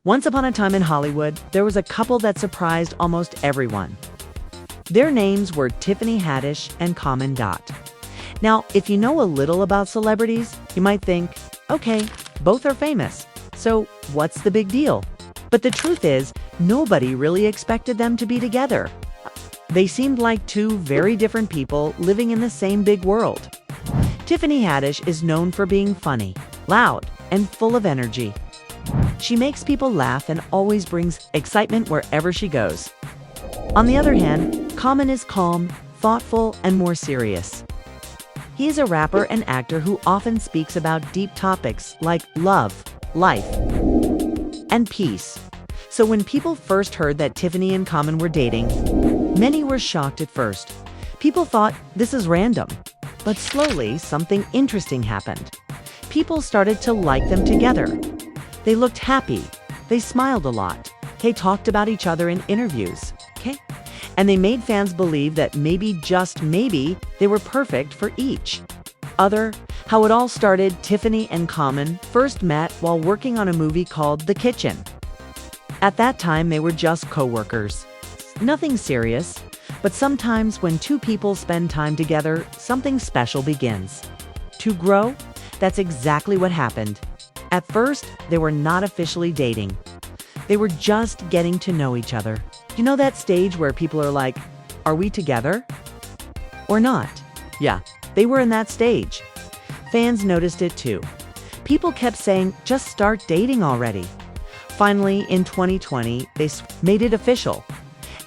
Once upon a time in Hollywood, there was a couple that surprised almost everyone. Their names were Tiffany Haddish and Common Dot. Now, if you know a little about celebrities, you might think, okay, both are famous, so what's the big deal? But the truth is, nobody really expected them to be together. They seemed like two very different people living in the same big world. Tiffany Haddish is known for being funny, loud, and full of energy. She makes people laugh and always brings excitement wherever she goes. On the other hand, Common is calm, thoughtful, and more serious. He is a rapper and actor who often speaks about deep topics like love, life, and peace. So when people first heard that Tiffany and Common were dating, many were shocked at first. People thought this is random, but slowly something interesting happened. People started to like them together. They looked happy. They smiled a lot. They talked about each other in interviews. And they made fans believe that maybe, just maybe, they were perfect for each other. How it all started, Tiffany and Common first met while working on a movie called The Kitchen. At that time, they were just co-workers. Nothing serious, but sometimes when two people spend time together, something special begins to grow. That's exactly what happened. At first, they were not officially dating. They were just getting to know each other. You know that stage where people are like, are we together? Or not? Yeah, they were in that stage. Fans noticed it too. People kept saying, just start dating already. Finally, in 2020, they made it official.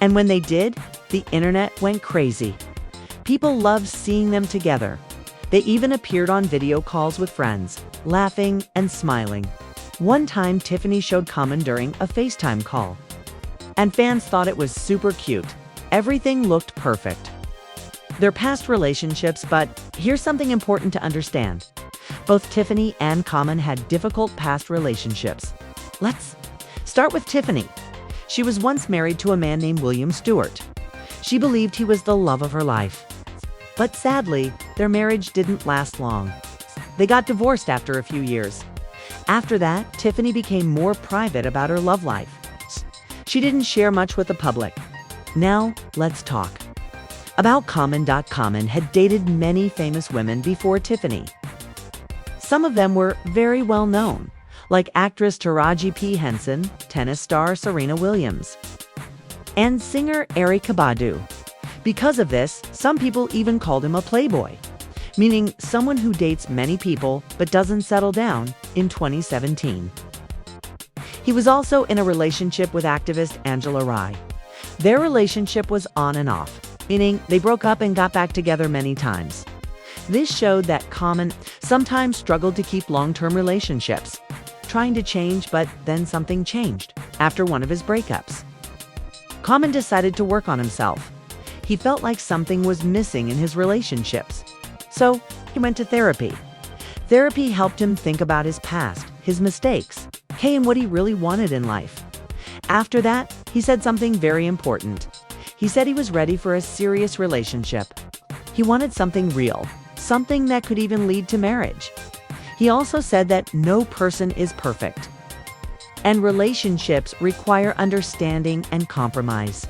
And when they did, the internet went crazy. People loved seeing them together. They even appeared on video calls with friends, laughing and smiling. One time, Tiffany showed Common during a FaceTime call. And fans thought it was super cute. Everything looked perfect. They're past relationships, but here's something important to understand. Both Tiffany and Common had difficult past relationships. Let's start with Tiffany. She was once married to a man named William Stewart. She believed he was the love of her life. But sadly, their marriage didn't last long. They got divorced after a few years. After that, Tiffany became more private about her love life. She didn't share much with the public. Now, let's talk about Common. Common had dated many famous women before Tiffany. Some of them were very well known, like actress Taraji P. Henson, tennis star Serena Williams, and singer Erykah Badu. Because of this, some people even called him a playboy, meaning someone who dates many people but doesn't settle down. In 2017, he was also in a relationship with activist Angela Rye. Their relationship was on and off, meaning they broke up and got back together many times. This showed that Common sometimes struggled to keep long-term relationships, trying to change, but then something changed after one of his breakups. Common decided to work on himself. He felt like something was missing in his relationships, so he went to therapy. Therapy helped him think about his past, his mistakes, and what he really wanted in life. After that, he said something very important. He said he was ready for a serious relationship. He wanted something real, something that could even lead to marriage. He also said that no person is perfect, and relationships require understanding and compromise.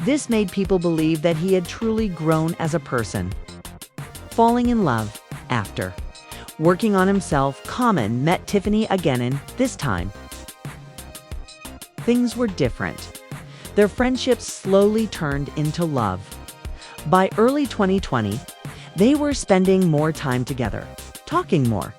This made people believe that he had truly grown as a person. Falling in love after working on himself, Common met Tiffany again, and this time, things were different. Their friendship slowly turned into love. By early 2020, they were spending more time together, talking more,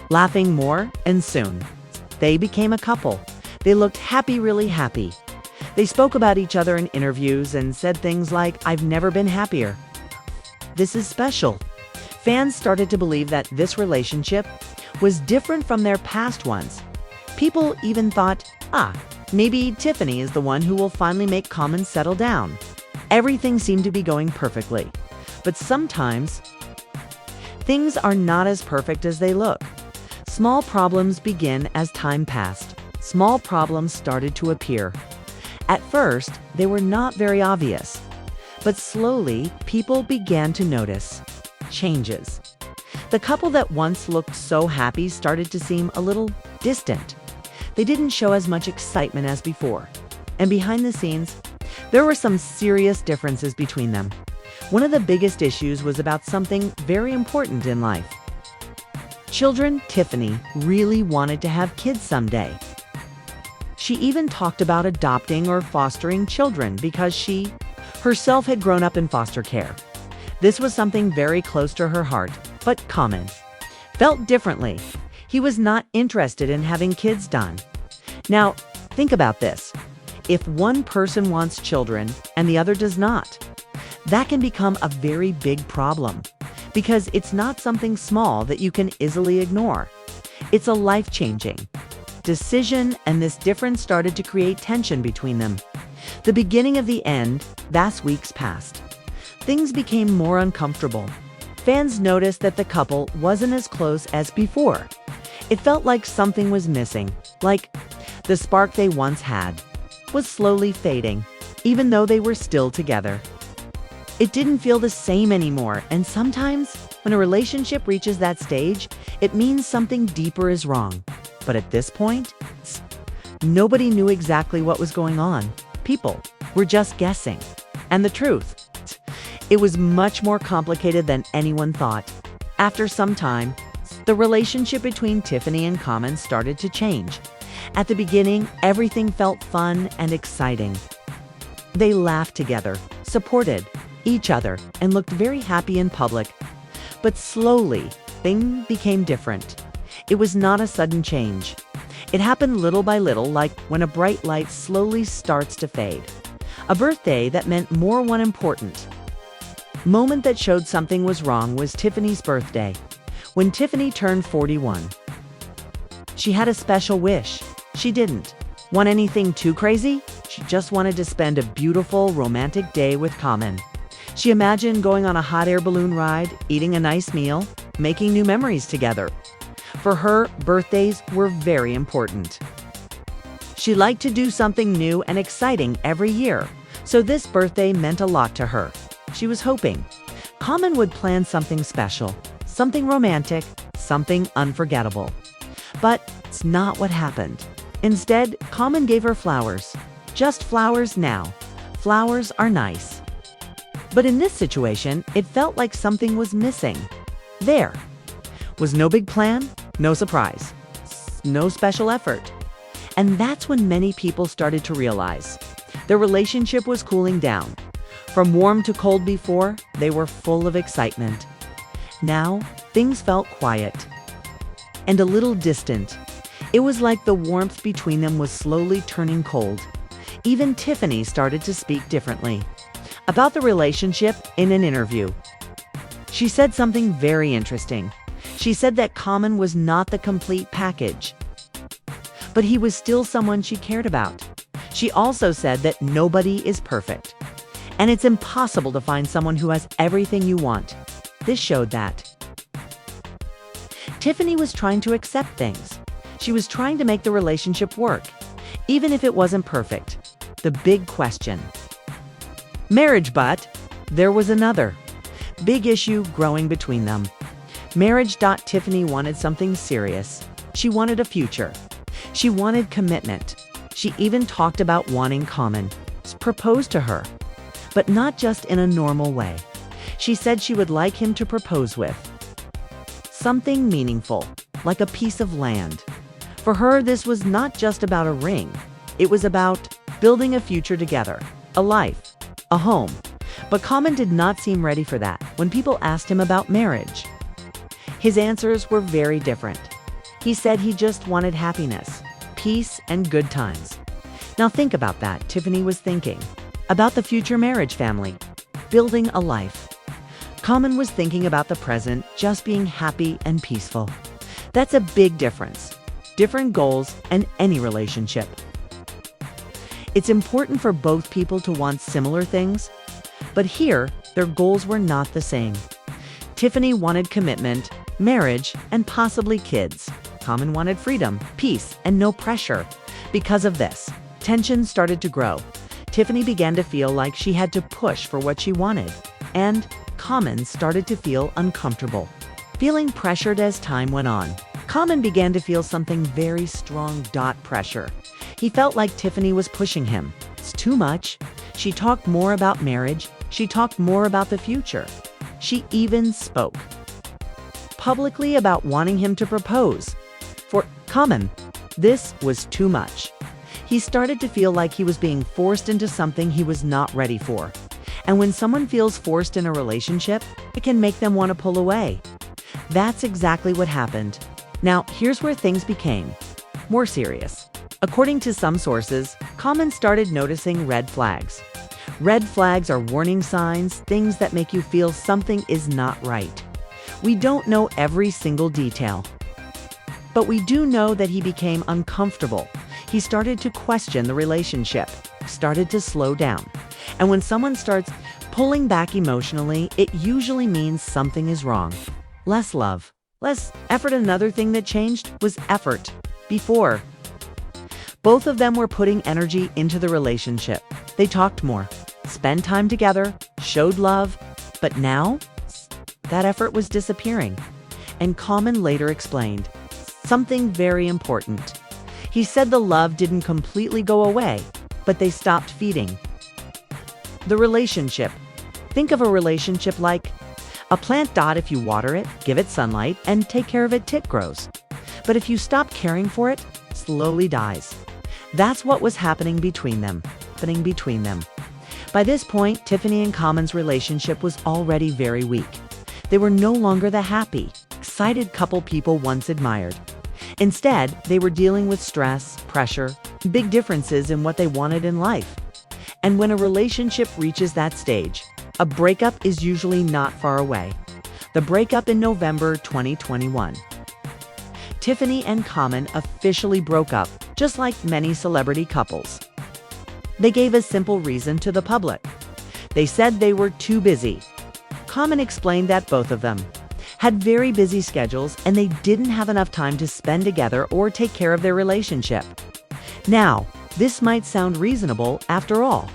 laughing more, and soon, they became a couple. They looked happy, really happy. They spoke about each other in interviews and said things like, "I've never been happier. This is special." Fans started to believe that this relationship was different from their past ones. People even thought, maybe Tiffany is the one who will finally make Common settle down. Everything seemed to be going perfectly. But sometimes, things are not as perfect as they look. Small problems begin as time passed. Small problems started to appear. At first, they were not very obvious. But slowly, people began to notice changes. The couple that once looked so happy started to seem a little distant. they didn't show as much excitement as before. And behind the scenes, there were some serious differences between them. One of the biggest issues was about something very important in life. Children. Tiffany really wanted to have kids someday. She even talked about adopting or fostering children because she herself had grown up in foster care. This was something very close to her heart, but Common felt differently. He was not interested in having kids done. Now, think about this. If one person wants children and the other does not, that can become a very big problem because it's not something small that you can easily ignore. It's a life-changing decision, and this difference started to create tension between them. The beginning of the end, vast weeks passed. Things became more uncomfortable. Fans noticed that the couple wasn't as close as before. It felt like something was missing, like the spark they once had was slowly fading, even though they were still together. It didn't feel the same anymore, and sometimes, when a relationship reaches that stage, it means something deeper is wrong. But at this point, nobody knew exactly what was going on. People were just guessing. And the truth, it was much more complicated than anyone thought. After some time, the relationship between Tiffany and Common started to change. At the beginning, everything felt fun and exciting. They laughed together, supported each other, and looked very happy in public. But slowly, things became different. It was not a sudden change. It happened little by little, like when a bright light slowly starts to fade. A birthday that meant more. One important moment that showed something was wrong was Tiffany's birthday. When Tiffany turned 41, she had a special wish. She didn't want anything too crazy. She just wanted to spend a beautiful, romantic day with Common. She imagined going on a hot air balloon ride, eating a nice meal, making new memories together. For her, birthdays were very important. She liked to do something new and exciting every year, so this birthday meant a lot to her. She was hoping Common would plan something special, something romantic, something unforgettable. But it's not what happened. Instead, Common gave her flowers. Just flowers now. Flowers are nice. But in this situation, it felt like something was missing. There was no big plan, no surprise, no special effort. And that's when many people started to realize their relationship was cooling down. From warm to cold before, they were full of excitement. Now, things felt quiet and a little distant. It was like the warmth between them was slowly turning cold. Even Tiffany started to speak differently about the relationship in an interview. She said something very interesting. She said that Common was not the complete package, but he was still someone she cared about. She also said that nobody is perfect, and it's impossible to find someone who has everything you want. This showed that Tiffany was trying to accept things. She was trying to make the relationship work, even if it wasn't perfect. The big question: marriage. But there was another big issue growing between them. Marriage. Tiffany wanted something serious. She wanted a future. She wanted commitment. She even talked about wanting Common to propose to her, but not just in a normal way. She said she would like him to propose with something meaningful, like a piece of land. For her, this was not just about a ring. It was about building a future together, a life, a home. But Common did not seem ready for that. When people asked him about marriage, his answers were very different. He said he just wanted happiness, peace, and good times. Now think about that. Tiffany was thinking about the future marriage, family, building a life. Common was thinking about the present, just being happy and peaceful. That's a big difference. Different goals in any relationship. It's important for both people to want similar things, but here, their goals were not the same. Tiffany wanted commitment, marriage, and possibly kids. Common wanted freedom, peace, and no pressure. Because of this, tension started to grow. Tiffany began to feel like she had to push for what she wanted, and Common started to feel uncomfortable, feeling pressured as time went on. Common began to feel something very strong. Pressure. He felt like Tiffany was pushing him. It's too much. She talked more about marriage. She talked more about the future. She even spoke publicly about wanting him to propose. For Common, this was too much. He started to feel like he was being forced into something he was not ready for. And when someone feels forced in a relationship, it can make them want to pull away. That's exactly what happened. Now, here's where things became more serious. According to some sources, Common started noticing red flags. Red flags are warning signs, things that make you feel something is not right. We don't know every single detail, but we do know that he became uncomfortable. He started to question the relationship, started to slow down. And when someone starts pulling back emotionally, it usually means something is wrong. Less love, less effort. Another thing that changed was effort. Before, both of them were putting energy into the relationship. They talked more, spent time together, showed love, but now that effort was disappearing. And Common later explained something very important. He said the love didn't completely go away, but they stopped feeding the relationship. Think of a relationship like a plant. If you water it, give it sunlight, and take care of it, it grows. But if you stop caring for it, it slowly dies. That's what was happening between them. By this point, Tiffany and Common's relationship was already very weak. They were no longer the happy, excited couple people once admired. Instead, they were dealing with stress, pressure, big differences in what they wanted in life. And when a relationship reaches that stage, a breakup is usually not far away. The breakup in November 2021. Tiffany and Common officially broke up, just like many celebrity couples. They gave a simple reason to the public. They said they were too busy. Common explained that both of them had very busy schedules and they didn't have enough time to spend together or take care of their relationship. Now, this might sound reasonable after all.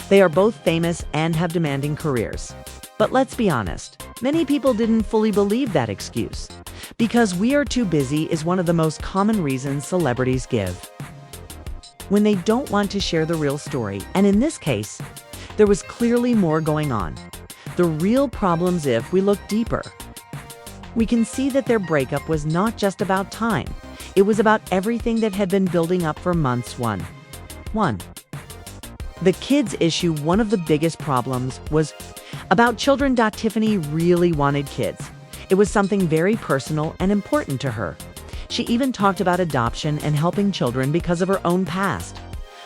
They are both famous and have demanding careers. But let's be honest, many people didn't fully believe that excuse. Because we are too busy is one of the most common reasons celebrities give when they don't want to share the real story. And in this case, there was clearly more going on. The real problems, if we look deeper, we can see that their breakup was not just about time. It was about everything that had been building up for months. One, the kids issue. One of the biggest problems was about children. Tiffany really wanted kids. It was something very personal and important to her. She even talked about adoption and helping children because of her own past.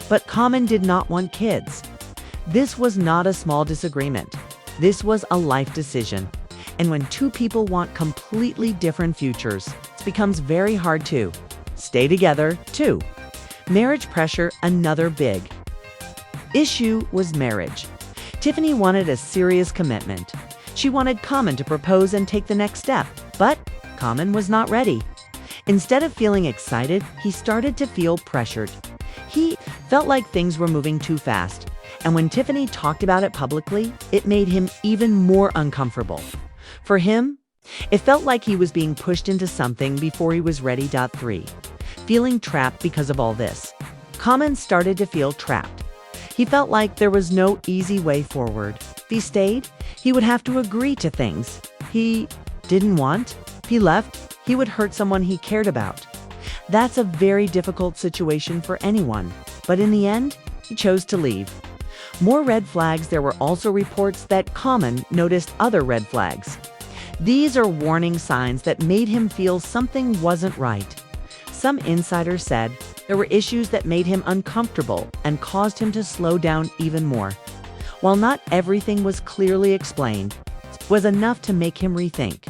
But Common did not want kids. This was not a small disagreement. This was a life decision. And when two people want completely different futures, it becomes very hard to stay together, too. Marriage pressure. Another big issue was marriage. Tiffany wanted a serious commitment. She wanted Common to propose and take the next step, but Common was not ready. Instead of feeling excited, he started to feel pressured. He felt like things were moving too fast, and when Tiffany talked about it publicly, it made him even more uncomfortable. For him, it felt like he was being pushed into something before he was ready. 3. Feeling trapped because of all this. Common started to feel trapped. He felt like there was no easy way forward. If he stayed, he would have to agree to things he didn't want. If he left, he would hurt someone he cared about. That's a very difficult situation for anyone, but in the end, he chose to leave. More red flags. There were also reports that Common noticed other red flags. These are warning signs that made him feel something wasn't right. Some insiders said there were issues that made him uncomfortable and caused him to slow down even more. While not everything was clearly explained, it was enough to make him rethink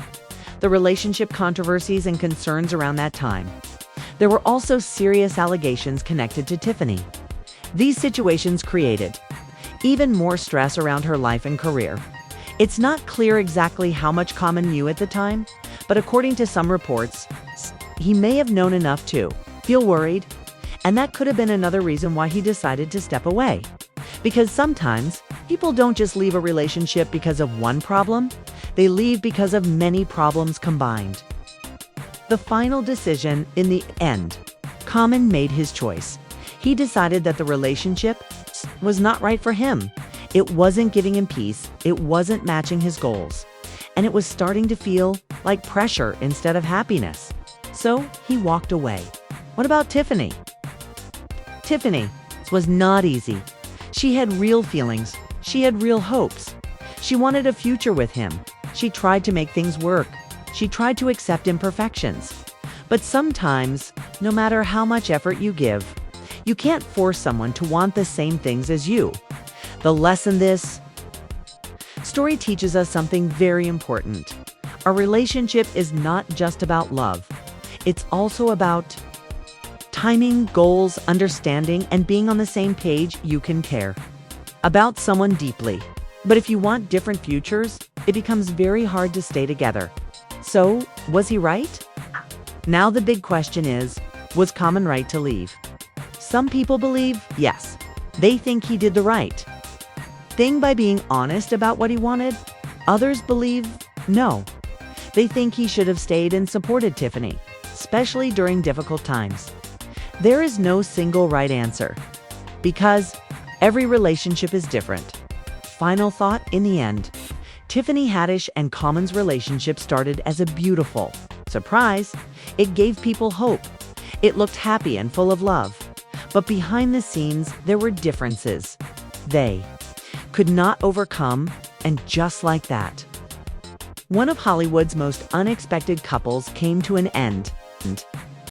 the relationship controversies and concerns around that time. There were also serious allegations connected to Tiffany. These situations created even more stress around her life and career. It's not clear exactly how much Common knew at the time, but according to some reports, he may have known enough to feel worried, and that could have been another reason why he decided to step away. Because sometimes, people don't just leave a relationship because of one problem, they leave because of many problems combined. The final decision in the end, Common made his choice. He decided that the relationship was not right for him. It wasn't giving him peace, it wasn't matching his goals, and it was starting to feel like pressure instead of happiness. So he walked away. What about Tiffany? Tiffany was not easy. She had real feelings. She had real hopes. She wanted a future with him. She tried to make things work. She tried to accept imperfections. But sometimes, no matter how much effort you give, you can't force someone to want the same things as you. The lesson this story teaches us something very important. Our relationship is not just about love. It's also about timing, goals, understanding, and being on the same page. You can care about someone deeply. But if you want different futures, it becomes very hard to stay together. So, was he right? Now the big question is, was Common right to leave? Some people believe yes. They think he did the right thing by being honest about what he wanted. Others believe no. They think he should have stayed and supported Tiffany, especially during difficult times. There is no single right answer, because every relationship is different. Final thought in the end, Tiffany Haddish and Common's relationship started as a beautiful surprise. It gave people hope. It looked happy and full of love. But behind the scenes, there were differences they could not overcome, and just like that, one of Hollywood's most unexpected couples came to an end.